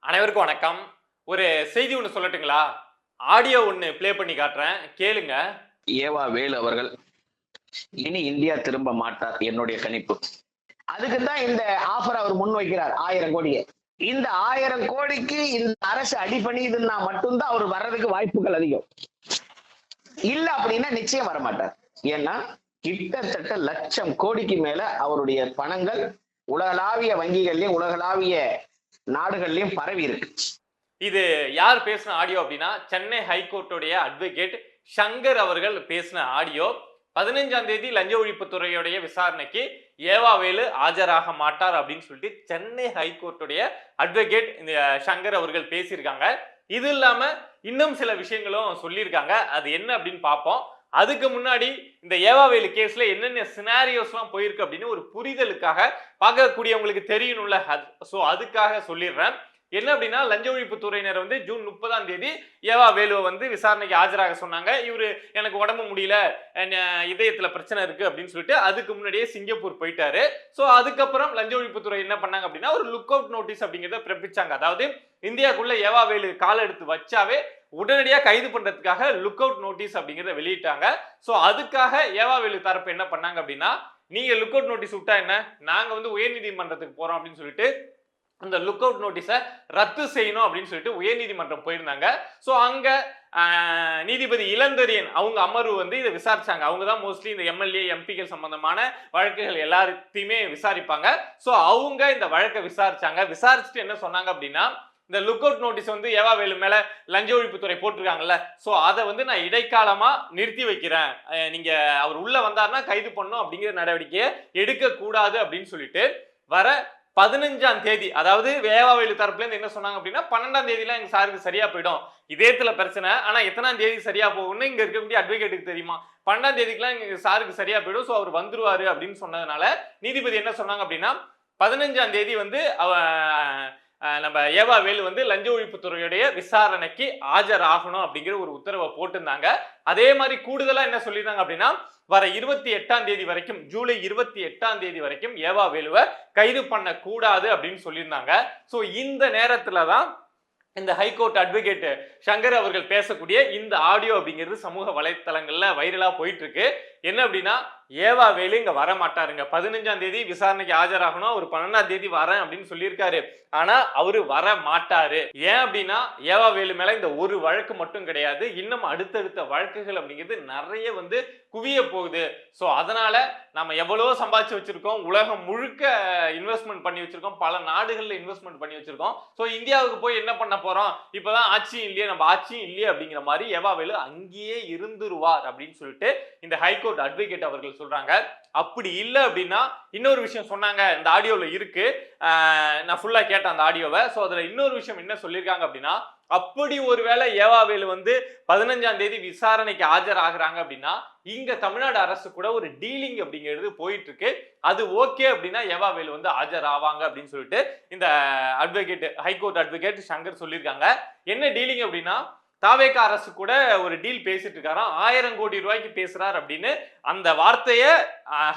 அனைவருக்கும் வணக்கம். ஒரு செய்தி ஒண்ணு சொல்லட்டுங்களா? ஆடியோ ஒண்ணு ப்ளே பண்ணி காட்டுறேன். கேளுங்க. ஏவா வேலு அவர்கள் இனி இந்தியா திரும்ப மாட்டார் என்னுடைய கணிப்பு. அதுக்கு தான் இந்த ஆஃபர் அவர் முன்வைக்கிறார் 1000 கோடியை. இந்த 1000 கோடிக்கு இந்த அரசு அடிபணியுதுன்னா மட்டும்தான் அவர் வர்றதுக்கு வாய்ப்புகள் அதிகம். இல்ல அப்படின்னா நிச்சயம் வரமாட்டார். ஏன்னா கிட்டத்தட்ட லட்சம் கோடிக்கு மேல அவருடைய பணங்கள் உலகளாவிய வங்கிகள்லயும் உலகளாவிய நாடுகள்லயும் பரவி இருக்கு. இது யார் பேசின ஆடியோ அப்படின்னா, சென்னை ஹைகோர்ட்டுடைய அட்வொகேட் சங்கர் அவர்கள் பேசின ஆடியோ. 15ஆம் தேதி லஞ்ச ஒழிப்புத்துறையுடைய விசாரணைக்கு ஏவா வேலு ஆஜராக மாட்டார் அப்படின்னு சொல்லிட்டு சென்னை ஹைகோர்ட்டுடைய அட்வொகேட் இந்த சங்கர் அவர்கள் பேசியிருக்காங்க. இது இல்லாம இன்னும் சில விஷயங்களும் சொல்லியிருக்காங்க. அது என்ன அப்படின்னு பார்ப்போம். அதுக்கு முன்னாடி இந்த ஏவாவேலு கேஸ்ல என்னென்ன சினாரியோஸ்லாம் போயிருக்கு அப்படின்னு ஒரு புரிதலுக்காக பார்க்கக்கூடியவங்களுக்கு தெரியணும்ல, சோ அதுக்காக சொல்லிடுறேன். என்ன அப்படின்னா, லஞ்ச ஒழிப்பு துறையினர் வந்து ஜூன் 30ஆம் தேதி ஏவா வேலுவை வந்து விசாரணைக்கு ஆஜராக சொன்னாங்க. இவரு எனக்கு உடம்பு முடியல, இதயத்துல பிரச்சனை இருக்கு அப்படின்னு சொல்லிட்டு அதுக்கு முன்னாடியே சிங்கப்பூர் போயிட்டாரு. சோ அதுக்கப்புறம் லஞ்ச ஒழிப்புத்துறை என்ன பண்ணாங்க அப்படின்னா, ஒரு லுக் அவுட் நோட்டீஸ் அப்படிங்கிறத பிறப்பிச்சாங்க. அதாவது இந்தியாவுக்குள்ள ஏவா வேலு கால எடுத்து வச்சாவே உடனடியாக கைது பண்றதுக்காக லுக் அவுட் நோட்டீஸ் அப்படிங்கிறத வெளியிட்டாங்க. சோ அதுக்காக ஏவா வேலு தரப்பு என்ன பண்ணாங்க அப்படின்னா, நீங்க லுக் அவுட் நோட்டீஸ் விட்டா என்ன, நாங்க வந்து உயர்நீதிமன்றத்துக்கு போறோம் அப்படின்னு சொல்லிட்டு அந்த லுக் அவுட் நோட்டீஸை ரத்து செய்யணும் அப்படின்னு சொல்லிட்டு உயர்நீதிமன்றம் போயிருந்தாங்க. ஸோ அங்க நீதிபதி இளந்தரியன் அவங்க அமர்வு வந்து இதை விசாரிச்சாங்க. அவங்க தான் மோஸ்ட்லி இந்த எம்எல்ஏ எம்பிக்கள் சம்பந்தமான வழக்குகள் எல்லாத்தையுமே விசாரிப்பாங்க. ஸோ அவங்க இந்த வழக்கை விசாரிச்சாங்க. விசாரிச்சுட்டு என்ன சொன்னாங்க அப்படின்னா, இந்த லுக் அவுட் நோட்டீஸ் வந்து ஏவா வேலு மேல லஞ்ச ஒழிப்புத்துறை போட்டிருக்காங்கல்ல, சோ அதை வந்து நான் இடைக்காலமா நிறுத்தி வைக்கிறேன். நீங்க அவர் உள்ள வந்தாருன்னா கைது பண்ணும் அப்படிங்கிற நடவடிக்கையை எடுக்க கூடாது அப்படின்னு சொல்லிட்டு வர 15ஆம் தேதி, அதாவது ஏவா வேலு தரப்புல இருந்து என்ன சொன்னாங்க அப்படின்னா, 12ஆம் தேதிலாம் எங்க சாருக்கு சரியா போயிடும், இதயத்துல பிரச்சனை, ஆனா எத்தனாம் தேதி சரியா போகும்னு இங்க இருக்கக்கூடிய அட்வொகேட்டுக்கு தெரியுமா, 12ஆம் தேதிக்குலாம் எங்க சாருக்கு சரியா போயிடும், சோ அவர் வந்துருவாரு அப்படின்னு சொன்னதுனால நீதிபதி என்ன சொன்னாங்க அப்படின்னா, 15ஆம் தேதி வந்து நம்ம ஏவா வேலு வந்து லஞ்ச ஒழிப்புத்துறையுடைய விசாரணைக்கு ஆஜராகணும் அப்படிங்கிற ஒரு உத்தரவை போட்டிருந்தாங்க. அதே மாதிரி கூடுதலா என்ன சொல்லியிருந்தாங்க அப்படின்னா, வர 28ஆம் தேதி வரைக்கும், ஜூலை 28ஆம் தேதி வரைக்கும் ஏவா வேலுவை கைது பண்ண கூடாது அப்படின்னு சொல்லியிருந்தாங்க. சோ இந்த நேரத்துல தான் இந்த ஹைகோர்ட் அட்வொகேட் சங்கர் அவர்கள் பேசக்கூடிய இந்த ஆடியோ அப்படிங்கிறது சமூக வலைத்தளங்கள்ல வைரலா போயிட்டு இருக்கு. என்ன அப்படின்னா, ஏவா வேலு இங்க வர மாட்டாருங்க. 15ஆம் தேதி விசாரணைக்கு ஆஜராகணும், அவர் 12ஆம் தேதி வரேன் அப்படின்னு சொல்லியிருக்காரு. ஆனா அவரு வர மாட்டாரு. ஏன் அப்படின்னா, ஏவா வேலு மேல இந்த ஒரு வழக்கு மட்டும் கிடையாது, இன்னும் அடுத்தடுத்த வழக்குகள் அப்படிங்கிறது நிறைய வந்து குவிய போகுது. சோ அதனால நம்ம எவ்வளவோ சம்பாதிச்சு வச்சிருக்கோம், உலகம் முழுக்க இன்வெஸ்ட்மெண்ட் பண்ணி வச்சிருக்கோம், பல நாடுகள்ல இன்வெஸ்ட்மெண்ட் பண்ணி வச்சிருக்கோம். சோ இந்தியாவுக்கு போய் என்ன பண்ண போறோம், இப்பதான் ஆட்சியும் இல்லையே, நம்ம ஆட்சியும் இல்லையே அப்படிங்கிற மாதிரி ஏவா வேலு அங்கேயே இருந்துருவார் அப்படின்னு சொல்லிட்டு இந்த ஹைகோர்ட் அட்வொகேட் அவர்கள் சொல்றாங்க. அப்படி இல்லை அப்படின்னா, இன்னொரு விஷயம் சொன்னாங்க, இந்த ஆடியோல இருக்கு, நான் ஃபுல்லா கேட்டேன் அந்த ஆடியோவை. சோ அதுல இன்னொரு விஷயம் என்ன சொல்லியிருக்காங்க அப்படின்னா, அப்படி ஒருவேளை ஏவா வேலு வந்து 15ஆம் தேதி விசாரணைக்கு ஆஜராகிறாங்க அப்படின்னா, இங்க தமிழ்நாடு அரசு கூட ஒரு டீலிங் அப்படிங்கிறது போயிட்டு இருக்கு, அது ஓகே அப்படின்னா ஏவா வேலு வந்து ஆஜராவாங்க அப்படின்னு சொல்லிட்டு இந்த அட்வொகேட் ஹைகோர்ட் அட்வொகேட் சங்கர் சொல்லியிருக்காங்க. என்ன டீலிங் அப்படின்னா, தாவேக அரசு கூட ஒரு டீல் பேசிட்டு இருக்காராம், 1000 கோடி ரூபாய்க்கு பேசுறாரு அப்படின்னு அந்த வார்த்தையை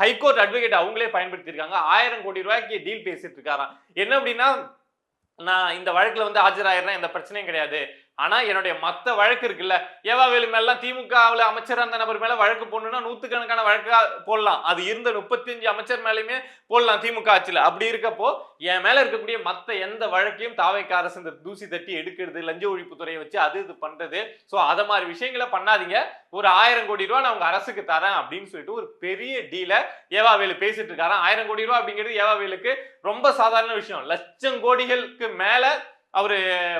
ஹைகோர்ட் அட்வொகேட் அவங்களே பயன்படுத்தியிருக்காங்க. 1000 கோடி ரூபாய்க்கு டீல் பேசிட்டு இருக்காராம். என்ன அப்படின்னா, நான் இந்த வழக்குல வந்து ஆஜராயிரேன், எந்த பிரச்சனையும் கிடையாது, ஆனா என்னுடைய மத்த வழக்கு இருக்குல்ல, ஏவா வேலு மேல திமுகவில் அமைச்சர் அந்த நபர் மேல வழக்கு போடணும்னா நூத்துக்கணக்கான வழக்கா போடலாம், அது இருந்த 35 அமைச்சர் மேலயுமே போடலாம் திமுக ஆட்சியில. அப்படி இருக்கப்போ என் மேல இருக்கக்கூடிய மத்த எந்த வழக்கையும் தாவேக அரசு இந்த தூசி தட்டி எடுக்கிறது, லஞ்ச ஒழிப்புத்துறையை வச்சு அது இது பண்றது, சோ அத மாதிரி விஷயங்களை பண்ணாதீங்க, ஒரு 1000 கோடி ரூபாய் நான் உங்க அரசுக்கு தரேன் அப்படின்னு சொல்லிட்டு ஒரு பெரிய டீலை ஏவா வேலு பேசிட்டு இருக்காராம். 1000 கோடி ரூபாய் அப்படிங்கிறது ஏவா வேலுக்கு ரொம்ப சாதாரண விஷயம். லட்சம் கோடிகளுக்கு மேல அவரு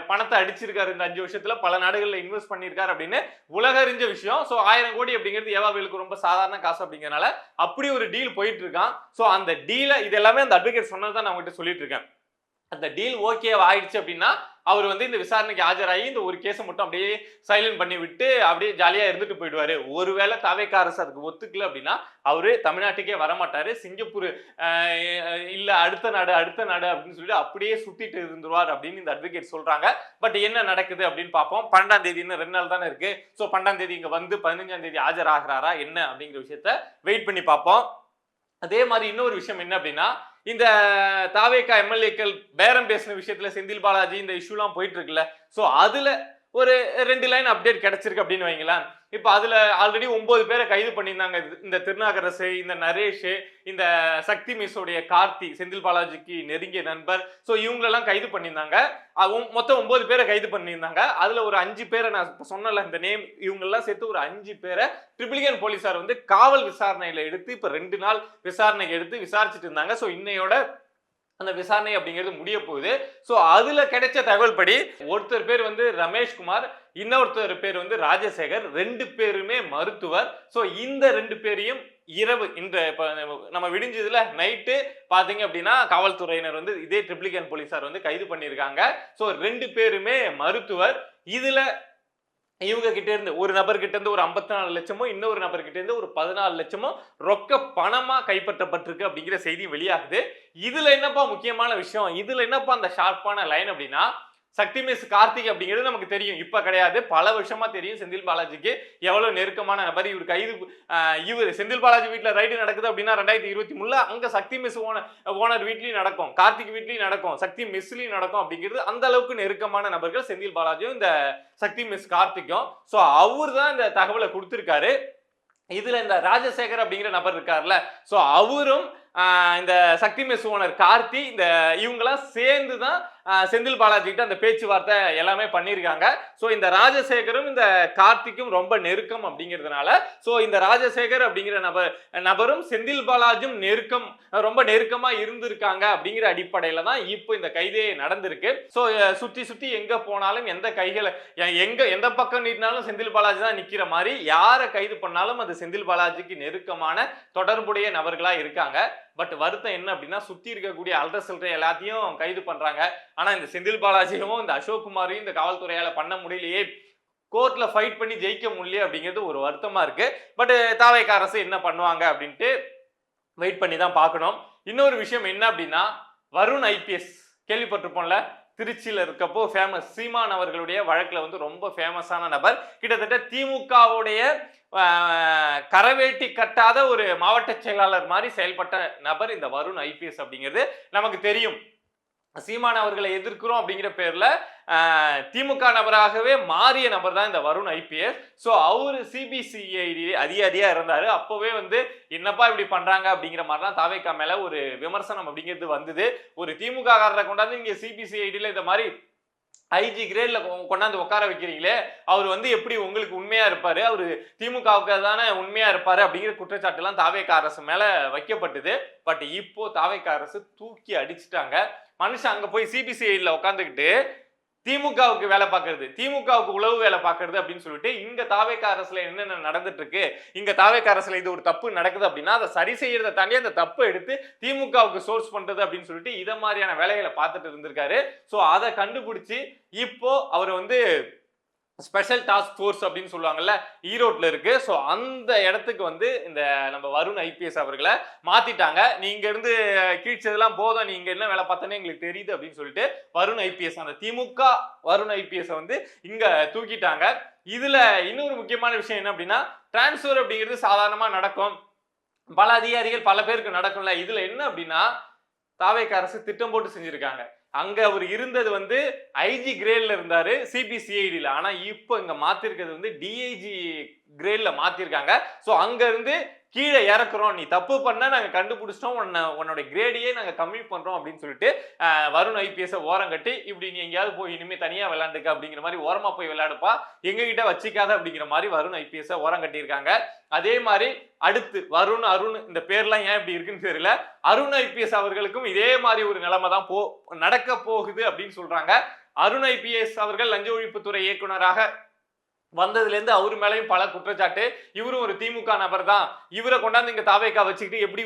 பணத்தை அடிச்சிருக்காரு இந்த 5 வருஷத்துல, பல நாடுகள்ல இன்வெஸ்ட் பண்ணிருக்காரு அப்படின்னு உலக அறிஞ்ச விஷயம். சோ 1000 கோடி அப்படிங்கிறது ஏவா வேலுக்கு ரொம்ப சாதாரண காசு அப்படிங்கறனால அப்படி ஒரு டீல் போயிட்டு இருக்கான். சோ அந்த டீலை, இது எல்லாமே அந்த அட்வொகேட் சொன்னதுதான் நான் உங்ககிட்ட சொல்லிட்டு இருக்கேன். அந்த டீல் ஓகே ஆயிடுச்சு அப்படின்னா அவர் வந்து இந்த விசாரணைக்கு ஆஜராகி இந்த ஒரு கேஸை மட்டும் அப்படியே சைலண்ட் பண்ணி விட்டு அப்படியே ஜாலியா இருந்துட்டு போயிடுவாரு. ஒருவேளை தாவேக அரசு அதுக்கு ஒத்துக்கல அப்படின்னா அவரு தமிழ்நாட்டுக்கே வரமாட்டாரு, சிங்கப்பூர் இல்ல அடுத்த நாடு அப்படின்னு சொல்லிட்டு அப்படியே சுத்திட்டு இருந்துருவார் அப்படின்னு இந்த அட்வொகேட் சொல்றாங்க. பட் என்ன நடக்குது அப்படின்னு பார்ப்போம். 12ஆம் தேதி இன்னும் 2 நாள் தானே இருக்கு. சோ 12ஆம் தேதி இங்க வந்து 15ஆம் தேதி ஆஜராகிறாரா என்ன அப்படிங்கிற விஷயத்த வெயிட் பண்ணி பார்ப்போம். அதே மாதிரி இன்னொரு விஷயம் என்ன அப்படின்னா, இந்த தாவேகா எம்எல்ஏக்கள் பேரம் பேசின விஷயத்துல செந்தில் பாலாஜி இந்த இஷ்யூலாம் போயிட்டு இருக்குல்ல, சோ அதுல ஒரு 2 லைன் அப்டேட் கிடைச்சிருக்கு அப்படின்னு வைங்களேன். இப்ப அதுல ஆல்ரெடி 9 பேரை கைது பண்ணியிருந்தாங்க. இந்த திருநாகரசு, இந்த நரேஷ், இந்த சக்தி மிஸ்ஸோடைய கார்த்தி, செந்தில் பாலாஜிக்கு நெருங்கிய நண்பர், சோ இவங்களெல்லாம் கைது பண்ணியிருந்தாங்க. மொத்தம் 9 பேரை கைது பண்ணியிருந்தாங்க. அதுல ஒரு 5 பேரை நான் சொன்னல இந்த நேம், இவங்க எல்லாம் சேர்த்து ஒரு 5 பேரை ட்ரிபிளிகன் போலீசார் வந்து காவல் விசாரணையில எடுத்து இப்ப 2 நாள் விசாரணைக்கு எடுத்து விசாரிச்சுட்டு இருந்தாங்க. சோ இன்னையோட அந்த விசாரணை அப்படிங்கிறது முடிய போகுது. சோ அதுல கிடைச்ச தகவல் படி ஒருத்தர் பேர் வந்து ரமேஷ்குமார், இன்னொருத்தர் பேர் வந்து ராஜசேகர், 2 பேருமே மருத்துவர். சோ இந்த 2 பேரையும் இரவு இந்த நம்ம விடிஞ்சதுல நைட்டு பாத்தீங்க அப்படின்னா காவல்துறையினர் வந்து இதே ட்ரிபிளிகன் போலீசார் வந்து கைது பண்ணியிருக்காங்க. சோ 2 பேருமே மருத்துவர். இதுல இவங்க கிட்ட இருந்து ஒரு நபர் கிட்ட இருந்து ஒரு 54 லட்சமோ, இன்னொரு நபர் கிட்ட இருந்து ஒரு 14 லட்சமோ ரொக்க பணமா கைப்பற்றப்பட்டிருக்கு அப்படிங்கிற செய்தி வெளியாகுது. இதுல என்னப்பா முக்கியமான விஷயம், இதுல என்னப்பா அந்த ஷார்ப்பான லைன் அப்படின்னா, சக்தி மிஸ் கார்த்திக் அப்படிங்கிறது நமக்கு தெரியும், இப்ப கிடையாது, பல வருஷமா தெரியும் செந்தில் பாலாஜிக்கு எவ்வளவு நெருக்கமான நபர். இவர் கைது இவர் செந்தில் பாலாஜி வீட்டுல ரைடு நடக்குது அப்படின்னா 2023 அங்க சக்தி மிஸ் ஓனர் வீட்லயும் நடக்கும், கார்த்திக் வீட்லயும் நடக்கும், சக்தி மிஸ்லயும் நடக்கும். அப்படிங்கிறது அந்த அளவுக்கு நெருக்கமான நபர்கள் செந்தில் பாலாஜியும் இந்த சக்தி மிஸ் கார்த்திக்கும். சோ அவர் தான் இந்த தகவலை கொடுத்திருக்காரு. இதுல இந்த ராஜசேகர் அப்படிங்கிற நபர் இருக்காருல்ல, சோ அவரும் இந்த சக்தி மெஸ் ஓனர் கார்த்தி, இந்த இவங்கெல்லாம் சேர்ந்து தான் செந்தில் பாலாஜி கிட்ட அந்த பேச்சுவார்த்தை எல்லாமே பண்ணியிருக்காங்க. சோ இந்த ராஜசேகரும் இந்த கார்த்திக்கும் ரொம்ப நெருக்கம் அப்படிங்கிறதுனால, சோ இந்த ராஜசேகர் அப்படிங்கிற நபரும் செந்தில் பாலாஜியும் ரொம்ப நெருக்கமா இருந்திருக்காங்க அப்படிங்கிற அடிப்படையில தான் இப்போ இந்த கைதே நடந்திருக்கு. சோ சுற்றி சுற்றி எங்க போனாலும் எந்த பக்கம் நீட்டினாலும் செந்தில் பாலாஜி தான் நிக்கிற மாதிரி, யாரை கைது பண்ணாலும் அது செந்தில் பாலாஜிக்கு நெருக்கமான தொடர்புடைய நபர்களா இருக்காங்க. பட் வருத்தம் என்ன அப்படின்னா, சுத்தி இருக்கக்கூடிய அல்ற சில்ற எல்லாத்தையும் கைது பண்றாங்க. ஆனா இந்த செந்தில் பாலாஜியும் இந்த அசோக் குமாரையும் இந்த காவல்துறையால பண்ண முடியலையே, கோர்ட்ல ஃபைட் பண்ணி ஜெயிக்க முடியல அப்படிங்கிறது ஒரு வருத்தமா இருக்கு. பட் தாவேகா அரசு என்ன பண்ணுவாங்க அப்படின்ட்டு வெயிட் பண்ணி தான் பார்க்கணும். இன்னொரு விஷயம் என்ன அப்படின்னா, வருண் ஐபிஎஸ் கேள்விப்பட்டிருப்போம்ல, திருச்சியில இருக்கப்போ ஃபேமஸ் சீமான் அவர்களுடைய வழக்குல வந்து ரொம்ப ஃபேமஸான நபர். கிட்டத்தட்ட திமுகவுடைய கரவேட்டி கட்டாத ஒரு மாவட்ட செயலாளர் மாதிரி செயல்பட்ட நபர் இந்த வருண் ஐபிஎஸ் அப்படிங்கிறது நமக்கு தெரியும். சீமான் அவர்களை எதிர்க்கிறோம் அப்படிங்கிற பேர்ல திமுக நபராகவே மாறிய நபர் தான் இந்த வருண் ஐபிஎஸ். சோ அவரு சிபிசிஐடி அதிகாரியா இருந்தாரு. அப்பவே வந்து என்னப்பா இப்படி பண்றாங்க அப்படிங்கிற மாதிரிலாம் தாவேகா மேல ஒரு விமர்சனம் அப்படிங்கிறது வந்தது. ஒரு திமுக காரரை கொண்டாந்து இங்க சிபிசிஐடியில இந்த மாதிரி ஐஜி கிரேட்ல கொண்டாந்து உட்கார வைக்கிறீங்களே, அவர் வந்து எப்படி உங்களுக்கு உண்மையா இருப்பாரு, அவரு திமுகவுக்கு தானே உண்மையா இருப்பாரு அப்படிங்கிற குற்றச்சாட்டு எல்லாம் தாவேகா அரசு மேல வைக்கப்பட்டது. பட் இப்போ தாவேகா அரசு தூக்கி அடிச்சுட்டாங்க. மனுஷன் அங்க போய் சிபிசிஐடில உட்காந்துக்கிட்டு திமுகவுக்கு வேலை பார்க்கறது, திமுகவுக்கு உளவு வேலை பார்க்கறது அப்படின்னு சொல்லிட்டு இங்க தாவேகா அரசுல என்னென்ன நடந்துட்டு இருக்கு, இங்க தாவேகா அரசுல இது ஒரு தப்பு நடக்குது அப்படின்னா அதை சரி செய்யறதை தாண்டி அந்த தப்பை எடுத்து திமுகவுக்கு சோர்ஸ் பண்றது அப்படின்னு சொல்லிட்டு இத மாதிரியான வேலைகளை பார்த்துட்டு இருந்திருக்காரு. சோ அதை கண்டுபிடிச்சு இப்போ அவர் வந்து ஸ்பெஷல் டாஸ்க் ஃபோர்ஸ் அப்படின்னு சொல்லுவாங்கல்ல, ஈரோட்ல இருக்கு. சோ அந்த இடத்துக்கு வந்து இந்த நம்ம வருண் ஐபிஎஸ் அவர்களை மாத்திட்டாங்க. நீங்க இருந்து கீழ்ச்சதெல்லாம் போதும், நீங்க என்ன வேலை பார்த்தனே எங்களுக்கு தெரியுது அப்படின்னு சொல்லிட்டு வருண் ஐபிஎஸ், அந்த திமுக வருண் ஐபிஎஸ் வந்து இங்க தூக்கிட்டாங்க. இதுல இன்னொரு முக்கியமான விஷயம் என்ன அப்படின்னா, டிரான்ஸ்பர் அப்படிங்கிறது சாதாரணமா நடக்கும், பல அதிகாரிகள் பல பேருக்கு நடக்கும்ல. இதுல என்ன அப்படின்னா, தாவேகா அரசு திட்டம் போட்டு செஞ்சிருக்காங்க. அங்க அவர் இருந்தது வந்து ஐஜி கிரேட்ல இருந்தாரு சிபிசிஐடில, ஆனா இப்போ இங்க மாத்திருக்கிறது வந்து டிஐஜி கிரேட்ல மாத்திருக்காங்க. சோ அங்க இருந்து கீழே இறக்குறோம், நீ தப்பு பண்ண நாங்க கண்டுபிடிச்சிட்டோம், உன்னோட கிரேடையே நாங்க கம்மி பண்றோம் அப்படின்னு சொல்லிட்டு வருண் ஐபிஎஸ் ஓரம் கட்டி, இப்படி நீ எங்கேயாவது போய் இனிமே தனியா விளையாண்டுக்க அப்படிங்கிற மாதிரி, ஓரமா போய் விளையாடுப்பா, எங்க கிட்ட வச்சிக்காத அப்படிங்கிற மாதிரி வருண் ஐபிஎஸ் ஓரம் கட்டியிருக்காங்க. அதே மாதிரி அடுத்து அருண் இந்த பேர்லாம் ஏன் இப்படி இருக்குன்னு தெரியல, அருண் ஐபிஎஸ் அவர்களுக்கும் இதே மாதிரி ஒரு நிலைமை தான் நடக்க போகுது அப்படின்னு சொல்றாங்க. அருண் ஐபிஎஸ் அவர்கள் லஞ்ச ஒழிப்புத்துறை இயக்குனராக வந்ததுல இருந்து அவர் மேலையும் பல குற்றச்சாட்டு, இவரும் ஒரு திமுக நபர் தான், இவரை கொண்டாந்து இங்க தாவேகா வச்சுக்கிட்டு எப்படி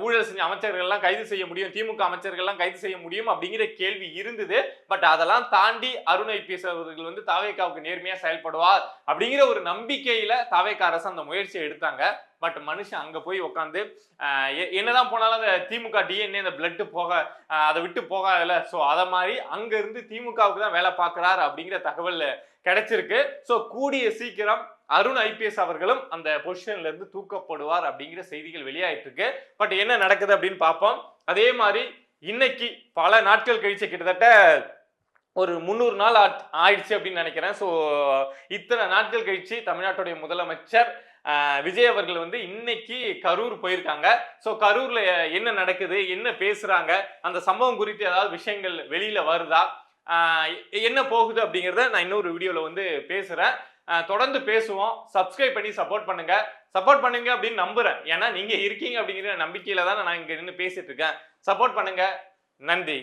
ஊழல் செஞ்ச அமைச்சர்கள் எல்லாம் கைது செய்ய முடியும், திமுக அமைச்சர்கள் எல்லாம் கைது செய்ய முடியும் அப்படிங்கிற கேள்வி இருந்தது. பட் அதெல்லாம் தாண்டி அருண் ஐபிஎஸ் அவர்கள் வந்து தாவேகாவுக்கு நேர்மையா செயல்படுவார் அப்படிங்கிற ஒரு நம்பிக்கையில தாவேகா அரசு அந்த முயற்சியை எடுத்தாங்க. பட் மனுஷன் அங்க போய் உட்காந்து என்னதான் போனாலும் அந்த திமுக டிஎன்ஏ அந்த பிளட் போக அதை விட்டு போகாதுல்ல. ஸோ அதை மாதிரி அங்க இருந்து திமுகவுக்கு தான் வேலை பார்க்கிறார் அப்படிங்கிற தகவல் கிடைச்சிருக்கு. ஸோ கூடிய சீக்கிரம் அருண் ஐபிஎஸ் அவர்களும் அந்த பொசிஷன்ல இருந்து தூக்கப்படுவார் அப்படிங்கிற செய்திகள் வெளியாயிட்டு இருக்கு. பட் என்ன நடக்குது அப்படின்னு பார்ப்போம். அதே மாதிரி இன்னைக்கு பல நாட்கள் கழிச்சு கிட்டத்தட்ட ஒரு 300 நாள் ஆயிடுச்சு அப்படின்னு நினைக்கிறேன். ஸோ இத்தனை நாட்கள் கழிச்சு தமிழ்நாட்டுடைய முதலமைச்சர் விஜய் அவர்கள் வந்து இன்னைக்கு கரூர் போயிருக்காங்க. ஸோ கரூர்ல என்ன நடக்குது, என்ன பேசுறாங்க, அந்த சம்பவம் குறித்து ஏதாவது விஷயங்கள் வெளியில வருதா, என்ன போகுது அப்படிங்கிறத நான் இன்னொரு வீடியோல வந்து பேசுறேன். தொடர்ந்து பேசுவோம். சப்ஸ்கிரைப் பண்ணி சப்போர்ட் பண்ணுங்க அப்படின்னு நம்புறேன். ஏன்னா நீங்க இருக்கீங்க அப்படிங்கிற நம்பிக்கையில தான் நான் இங்க நின்று பேசிட்டு இருக்கேன். சப்போர்ட் பண்ணுங்க. நன்றி.